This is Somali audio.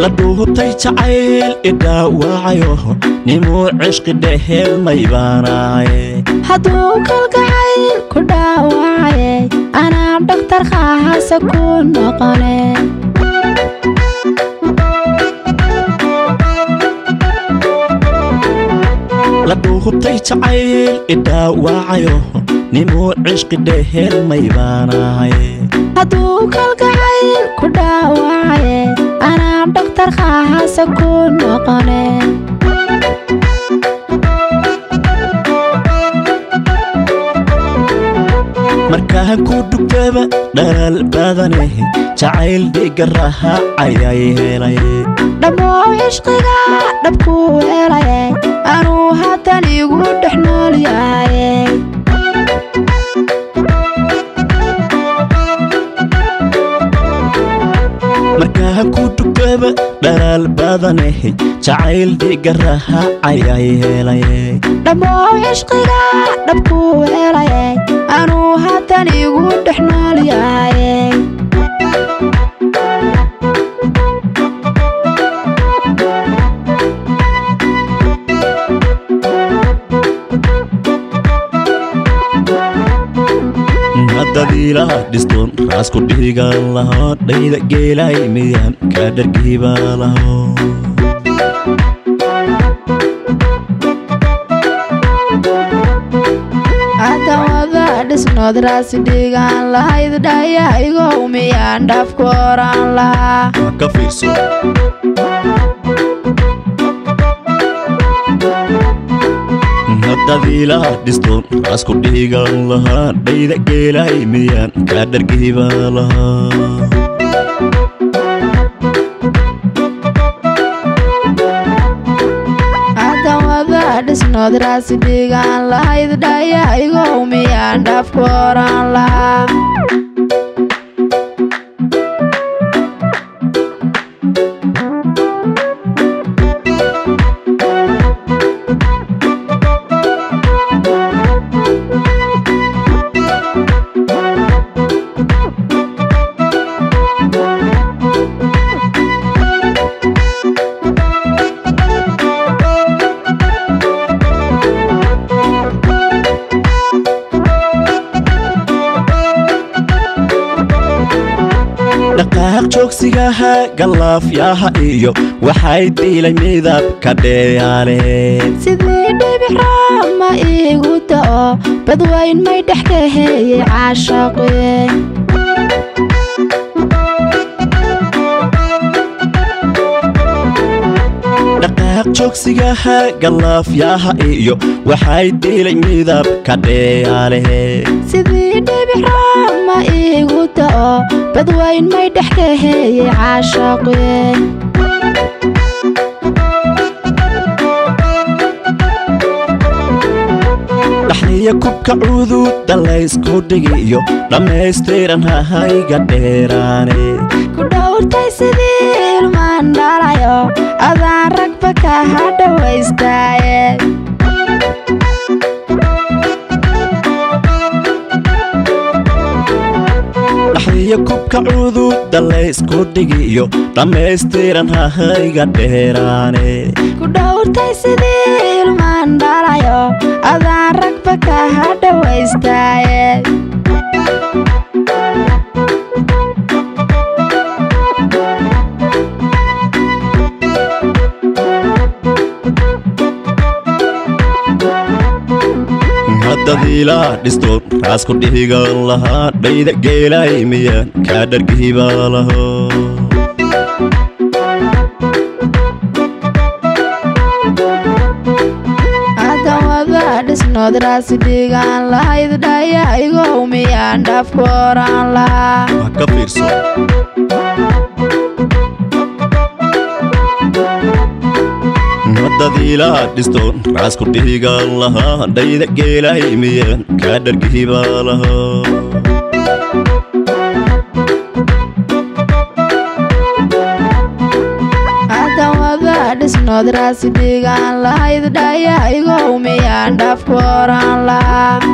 لدوهتي جعيل إداوعيو نمو عشق دهل ميباناي هدوك القعيل كداوعي أنا دكتور خاص أكون نقني لدوهتي جعيل إداوعيو نمو عشق دهل ميباناي هدوك القعيل كداوعي أنا دكتور خاص أكون نقني markaan ku dhugtaba dhalal badane jacayl dhigaraha ayay helay dhammoo ishqiga dhabku helay anuu haatan igu dhex nool yahay markaan ku dhugtaba dhalal badane jacayl dhigaraha ayay helay dhammoo ishqiga dhabku helay anuu haatan igu dhex nool yahay hadadiila dhistoon raasku dhigan laho dhayda geelay miyaan ka dhargiiba laho dhisnood raasi dhigaan lahayd dhaya igow miyaan dhaafku oraan lahaa ka fiirso hadadiila dhistoon raasku dhigan lahaa dhayda geelay miyaan ka dhargiiba lahaa dhisnood raasi dhigaan lahayd dhaya igow miyaan dhaafku oraan lahaa dhaqaaq joogsigaha galaafyaha iyo waxay diilay midab ka dheeyaale sidii dhibix raama iigu da'o badwayn may dhex ka heeyey caashaqe dhaqaaq joogsigaha galaafyaha iyo waxay diilay midab ka dheeyaale sidii dhibix raama iigu da'o badwayn may dhex ka heeyey caashaqe dhaxniya kubka cuduudda laysku dhigiyo dhammaystiran hahayga dheeraane ku dhowrtay sidii ilmaan dhalayo adaan ragba ka hadhawaystaaye dhaxniya kubka cuduudda laysku dhigiyo dhammaystiran hahayga dheeraane ku dhowrtay sidii ilmaan dhalayo adaan ragba ka hadhawaystaaye hadadiila dhistoon raasku dhigan lahaa dhayda geelay miyaan ka dhargiiba laho dhisnood raasi dhigaan lahayd dhaya igow miyaan dhaafku oraan lahaa ka fiirso hadadiila dhistoon raasku dhigan lahaa dhayda geelay miyaan ka dhargiiba laho dhisnood raasi dhigaan lahayd dhaya igow miyaan dhaafku oraan lahaa